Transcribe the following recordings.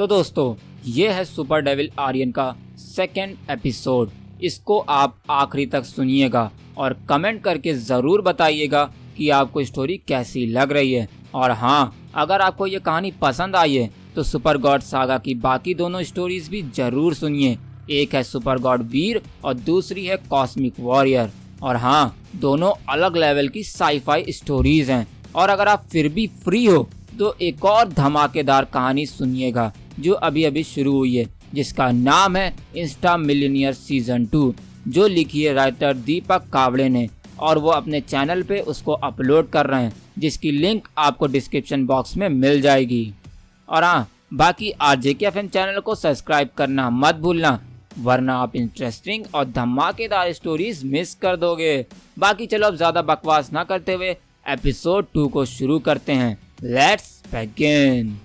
तो दोस्तों ये है सुपर डेविल आर्यन का सेकेंड एपिसोड। इसको आप आखिरी तक सुनिएगा और कमेंट करके ज़रूर बताइएगा कि आपको स्टोरी कैसी लग रही है। और हाँ, अगर आपको ये कहानी पसंद आई है तो सुपर गॉड सागा की बाकी दोनों स्टोरीज भी जरूर सुनिए। एक है सुपर गॉड वीर और दूसरी है कॉस्मिक वॉरियर। और हाँ, दोनों अलग लेवल की साईफाई स्टोरीज हैं। और अगर आप फिर भी फ्री हो तो एक और धमाकेदार कहानी सुनिएगा जो अभी अभी शुरू हुई है, जिसका नाम है इंस्टा मिलियनियर सीजन 2, जो लिखी है राइटर दीपक कावड़े ने और वो अपने चैनल पे उसको अपलोड कर रहे हैं, जिसकी लिंक आपको डिस्क्रिप्शन बॉक्स में मिल जाएगी। और हाँ, बाकी RJKFM चैनल को सब्सक्राइब करना मत भूलना, वरना आप इंटरेस्टिंग और धमाकेदार स्टोरीज मिस कर दोगे। बाकी चलो अब ज्यादा बकवास ना करते हुए एपिसोड 2 को शुरू करते हैं। Let's begin.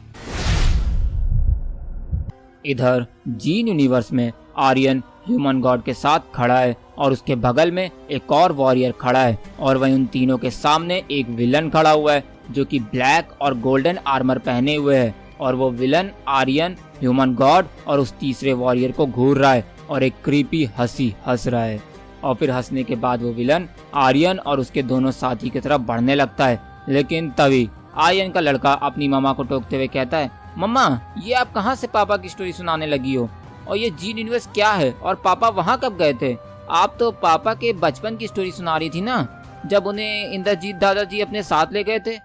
इधर जीन यूनिवर्स में आर्यन ह्यूमन गॉड के साथ खड़ा है और उसके बगल में एक और वॉरियर खड़ा है और वहीं उन तीनों के सामने एक विलन खड़ा हुआ है जो कि ब्लैक और गोल्डन आर्मर पहने हुए है। और वो विलन आर्यन, ह्यूमन गॉड और उस तीसरे वॉरियर को घूर रहा है और एक क्रीपी हंसी हंस रहा है। और फिर हंसने के बाद वो विलन आर्यन और उसके दोनों साथी की तरफ बढ़ने लगता है। लेकिन तभी आर्यन का लड़का अपनी मामा को टोकते हुए कहता है, मम्मा ये आप कहाँ से पापा की स्टोरी सुनाने लगी हो? और ये जीन यूनिवर्स क्या है? और पापा वहाँ कब गए थे? आप तो पापा के बचपन की स्टोरी सुना रही थी ना, जब उन्हें इंद्रजीत दादाजी अपने साथ ले गए थे।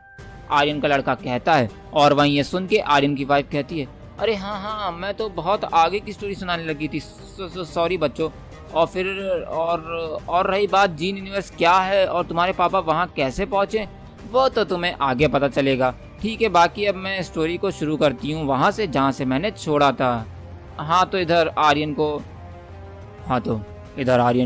आर्यन का लड़का कहता है। और वहीं ये सुन के आर्यन की वाइफ कहती है, अरे हाँ, मैं तो बहुत आगे की स्टोरी सुनाने लगी थी, सॉरी बच्चों। और फिर और रही बात जीन यूनिवर्स क्या है और तुम्हारे पापा वहाँ कैसे पहुँचे, वो तो तुम्हें आगे पता चलेगा। ठीक है, बाकी अब मैं स्टोरी को शुरू करती हूँ वहाँ से जहाँ से मैंने छोड़ा था। हाँ तो इधर आर्यन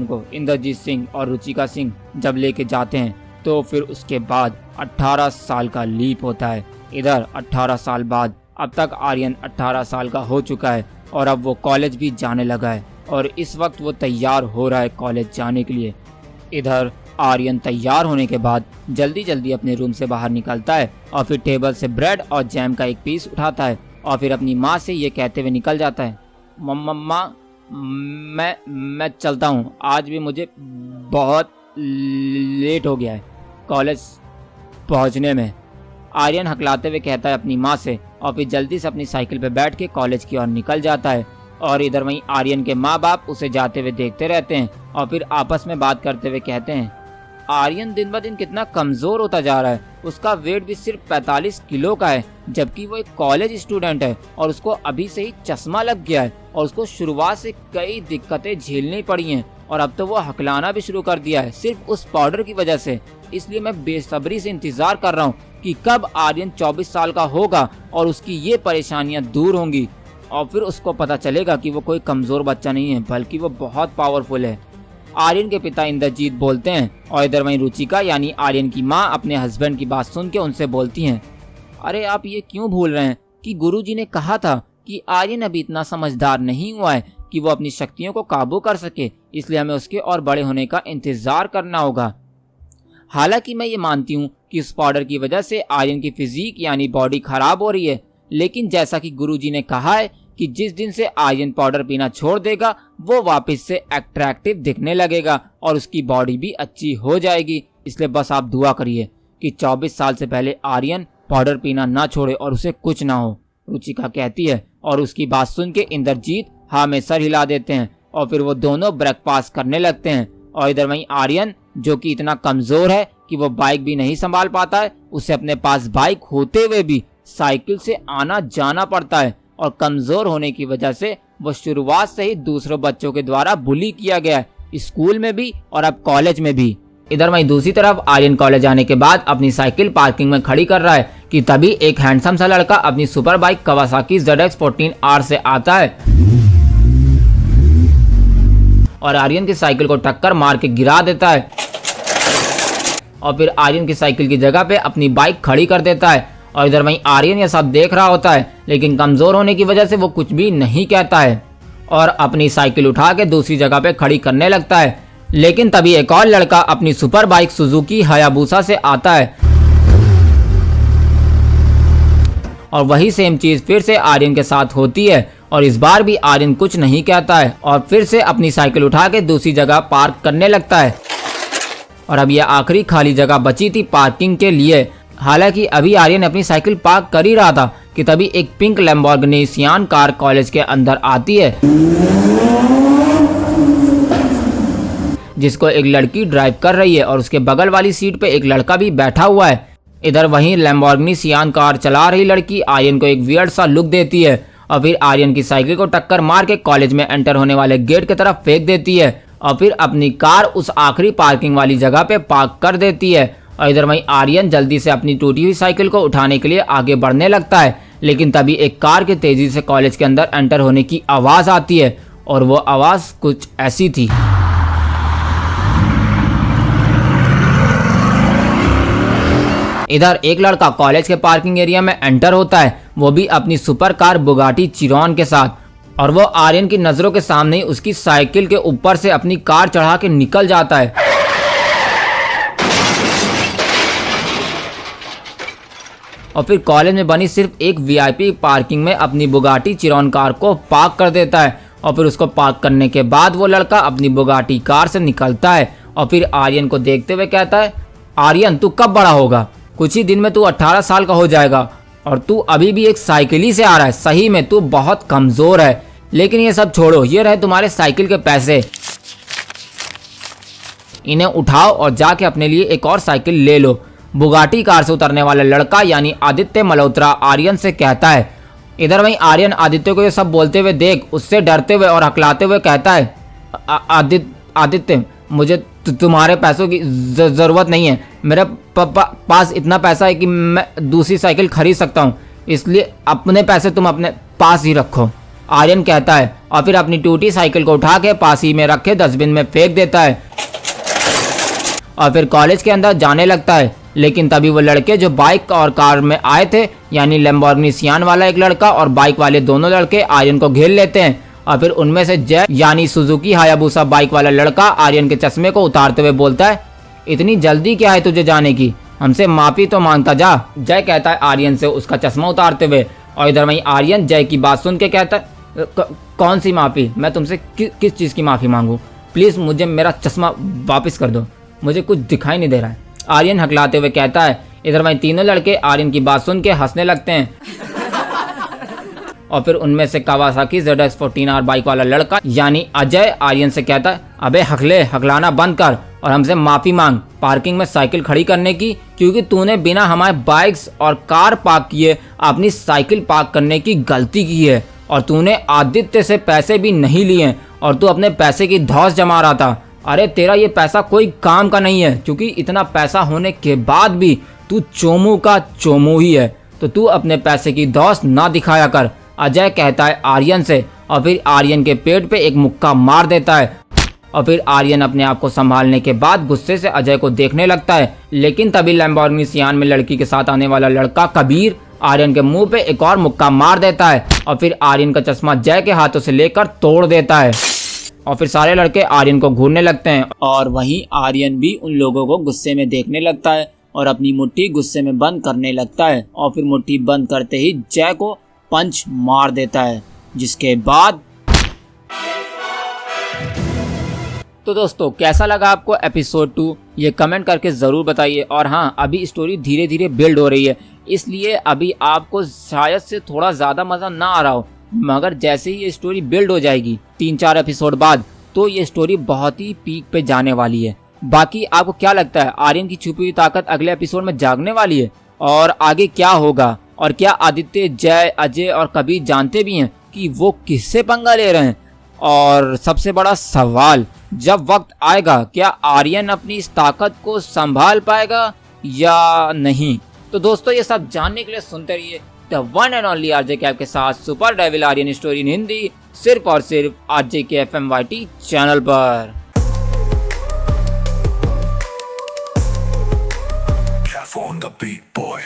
को इंद्रजीत सिंह और रुचिका सिंह जब लेके जाते हैं तो फिर उसके बाद 18 साल का लीप होता है। इधर 18 साल बाद अब तक आर्यन 18 साल का हो चुका है और अब वो कॉलेज भी जाने लगा है और इस वक्त वो तैयार हो रहा है कॉलेज जाने के लिए। इधर आर्यन तैयार होने के बाद जल्दी जल्दी अपने रूम से बाहर निकलता है और फिर टेबल से ब्रेड और जैम का एक पीस उठाता है और फिर अपनी माँ से ये कहते हुए निकल जाता है, मम्मा मैं चलता हूँ, आज भी मुझे बहुत लेट हो गया है कॉलेज पहुँचने में। आर्यन हकलाते हुए कहता है अपनी माँ से और फिर जल्दी से अपनी साइकिल पे बैठ के कॉलेज की ओर निकल जाता है। और इधर वहीं आर्यन के माँ बाप उसे जाते हुए देखते रहते हैं और फिर आपस में बात करते हुए कहते हैं, आर्यन दिन ब दिन कितना कमज़ोर होता जा रहा है, उसका वेट भी सिर्फ 45 किलो का है, जबकि वो एक कॉलेज स्टूडेंट है और उसको अभी से ही चश्मा लग गया है और उसको शुरुआत से कई दिक्कतें झेलनी पड़ी हैं और अब तो वो हकलाना भी शुरू कर दिया है सिर्फ उस पाउडर की वजह से। इसलिए मैं बेसब्री से इंतज़ार कर रहा हूँ कि कब आर्यन 24 साल का होगा और उसकी ये परेशानियाँ दूर होंगी और फिर उसको पता चलेगा कि वो कोई कमज़ोर बच्चा नहीं है बल्कि वो बहुत पावरफुल है। आर्यन के पिता इंद्रजीत बोलते हैं और इधर वहीं रुचिका यानी आर्यन की माँ अपने हस्बैंड की बात सुन के उनसे बोलती हैं, अरे आप ये क्यों भूल रहे हैं कि गुरुजी ने कहा था कि आर्यन अभी इतना समझदार नहीं हुआ है कि वो अपनी शक्तियों को काबू कर सके, इसलिए हमें उसके और बड़े होने का इंतजार करना होगा। हालांकि मैं ये मानती हूँ कि इस पाउडर की वजह से आर्यन की फिजिक यानी बॉडी खराब हो रही है, लेकिन जैसा कि गुरुजी ने कहा है कि जिस दिन से आर्यन पाउडर पीना छोड़ देगा वो वापस से अट्रैक्टिव दिखने लगेगा और उसकी बॉडी भी अच्छी हो जाएगी। इसलिए बस आप दुआ करिए कि 24 साल से पहले आर्यन पाउडर पीना ना छोड़े और उसे कुछ ना हो, रुचिका कहती है। और उसकी बात सुन के इंद्रजीत हाँ में सर हिला देते हैं और फिर वो दोनों ब्रेकफास्ट करने लगते हैं। और इधर वहीं आर्यन, जो कि इतना कमज़ोर है कि वो बाइक भी नहीं संभाल पाता है, उसे अपने पास बाइक होते हुए भी साइकिल से आना जाना पड़ता है और कमज़ोर होने की वजह से वो शुरुआत से ही दूसरों बच्चों के द्वारा बुली किया गया है, स्कूल में भी और अब कॉलेज में भी। इधर वहीं दूसरी तरफ आर्यन कॉलेज आने के बाद अपनी साइकिल पार्किंग में खड़ी कर रहा है कि तभी एक हैंडसम सा लड़का अपनी सुपर बाइक कवासाकी ZX14R से आता है और आर्यन की साइकिल को टक्कर मार के गिरा देता है और फिर आर्यन की साइकिल की जगह पे अपनी बाइक खड़ी कर देता है। और इधर वहीं आर्यन ये सब देख रहा होता है, लेकिन कमज़ोर होने की वजह से वो कुछ भी नहीं कहता है और अपनी साइकिल उठा के दूसरी जगह पे खड़ी करने लगता है। लेकिन तभी एक और लड़का अपनी सुपर बाइक सुजुकी हायाबुसा से आता है और वही सेम चीज फिर से आर्यन के साथ होती है और इस बार भी आर्यन कुछ नहीं कहता है और फिर से अपनी साइकिल उठा के दूसरी जगह पार्क करने लगता है। और अब यह आखिरी खाली जगह बची थी पार्किंग के लिए। हालांकि अभी आर्यन अपनी साइकिल पार्क कर ही रहा था कि तभी एक पिंक लैम्बोर्गिनी सियान कार कॉलेज के अंदर आती है, जिसको एक लड़की ड्राइव कर रही है और उसके बगल वाली सीट पे एक लड़का भी बैठा हुआ है। इधर वहीं लैम्बोर्गिनी सियान कार चला रही लड़की आर्यन को एक वियर्ड सा लुक देती है और फिर आर्यन की साइकिल को टक्कर मार के कॉलेज में एंटर होने वाले गेट की तरफ फेंक देती है और फिर अपनी कार उस आखिरी पार्किंग वाली जगह पे पार्क कर देती है। और इधर वहीं आर्यन जल्दी से अपनी टूटी हुई साइकिल को उठाने के लिए आगे बढ़ने लगता है, लेकिन तभी एक कार के तेजी से कॉलेज के अंदर एंटर होने की आवाज आती है और वो आवाज कुछ ऐसी थी। इधर एक लड़का कॉलेज के पार्किंग एरिया में एंटर होता है, वो भी अपनी सुपर कार बुगाटी चिरॉन के साथ, और वो आर्यन की नजरों के सामने ही उसकी साइकिल के ऊपर से अपनी कार चढ़ा के निकल जाता है। और फिर कॉलेज में बनी सिर्फ एक वीआईपी पार्किंग में अपनी बुगाटी चिरॉन कार को पार्क कर देता है और फिर उसको पार्क करने के बाद वो लड़का अपनी बुगाटी कार से निकलता है और फिर आर्यन को देखते हुए कहता है, आर्यन तू कब बड़ा होगा? कुछ ही दिन में तू 18 साल का हो जाएगा और तू अभी भी एक साइकिल ही से आ रहा है। सही में तू बहुत कमजोर है। लेकिन ये सब छोड़ो, ये रहे तुम्हारे साइकिल के पैसे, इन्हें उठाओ और जाके अपने लिए एक और साइकिल ले लो। बुगाटी कार से उतरने वाला लड़का यानी आदित्य मल्होत्रा आर्यन से कहता है। इधर वहीं आर्यन आदित्य को ये सब बोलते हुए देख उससे डरते हुए और हकलाते हुए कहता है, आदित्य मुझे तुम्हारे पैसों की ज़रूरत नहीं है। मेरे पास इतना पैसा है कि मैं दूसरी साइकिल खरीद सकता हूँ, इसलिए अपने पैसे तुम अपने पास ही रखो। आर्यन कहता है और फिर अपनी टूटी साइकिल को उठा के पास ही में रखे डस्टबिन में फेंक देता है और फिर कॉलेज के अंदर जाने लगता है। लेकिन तभी वो लड़के जो बाइक और कार में आए थे यानी लैम्बोर्गिनी सियान वाला एक लड़का और बाइक वाले दोनों लड़के आर्यन को घेर लेते हैं और फिर उनमें से जय यानी सुजुकी हायाबुसा बाइक वाला लड़का आर्यन के चश्मे को उतारते हुए बोलता है, इतनी जल्दी क्या है तुझे जाने की? हमसे माफी तो मांगता जा। जय कहता है आर्यन से उसका चश्मा उतारते हुए और इधर वहीं आर्यन जय की बात सुन के कहता है, कौन सी माफी? मैं तुमसे किस चीज़ की माफी मांगू? प्लीज़ मुझे मेरा चश्मा वापस कर दो, मुझे कुछ दिखाई नहीं दे रहा है। आर्यन हकलाते हुए कहता है। इधर वहीं तीनों लड़के आर्यन की बात सुन के हंसने लगते हैं और फिर उनमें से कावासाकी ZX-14R बाइक वाला लड़का यानी अजय आर्यन से कहता है, अबे हकलाना बंद कर और हमसे माफी मांग पार्किंग में साइकिल खड़ी करने की, क्योंकि तूने बिना हमारे बाइक्स और कार पार्क किए अपनी साइकिल पार्क करने की गलती की है और तूने आदित्य से पैसे भी नहीं लिए और तू अपने पैसे की धौस जमा रहा था। अरे तेरा ये पैसा कोई काम का नहीं है, क्योंकि इतना पैसा होने के बाद भी तू चोमू का चोमू ही है, तो तू अपने पैसे की धौस ना दिखाया कर। अजय कहता है आर्यन से और फिर आर्यन के पेट पे एक मुक्का मार देता है और फिर आर्यन अपने आप को संभालने के बाद गुस्से से अजय को देखने लगता है। लेकिन तभी लैम्बोर्गिनी सियान में लड़की के साथ आने वाला लड़का कबीर आर्यन के मुंह पे एक और मुक्का मार देता है और फिर आर्यन का चश्मा जय के हाथों से लेकर तोड़ देता है और फिर सारे लड़के आर्यन को घूरने लगते हैं और वहीं आर्यन भी उन लोगों को गुस्से में देखने लगता है और अपनी मुट्ठी गुस्से में बंद करने लगता है और फिर मुट्ठी बंद करते ही जय को पंच मार देता है, जिसके बाद तो दोस्तों कैसा लगा आपको एपिसोड 2 ये कमेंट करके ज़रूर बताइए। और हाँ, अभी स्टोरी धीरे धीरे बिल्ड हो रही है, इसलिए अभी आपको शायद से थोड़ा ज़्यादा मज़ा ना आ रहा हो, मगर जैसे ही ये स्टोरी बिल्ड हो जाएगी 3-4 एपिसोड बाद, तो ये स्टोरी बहुत ही पीक पे जाने वाली है। बाकी आपको क्या लगता है, आर्यन की छुपी हुई ताकत अगले एपिसोड में जागने वाली है और आगे क्या होगा? और क्या आदित्य, जय, अजय और कबीर जानते भी हैं कि वो किससे पंगा ले रहे हैं? और सबसे बड़ा सवाल, जब वक्त आएगा क्या आर्यन अपनी इस ताकत को संभाल पाएगा या नहीं? तो दोस्तों ये सब जानने के लिए सुनते रहिए the one and only RJ Kaif के साथ super devil Aryan story in Hindi, सिर्फ और सिर्फ RJK FMYT चैनल पर। On the beat, boy.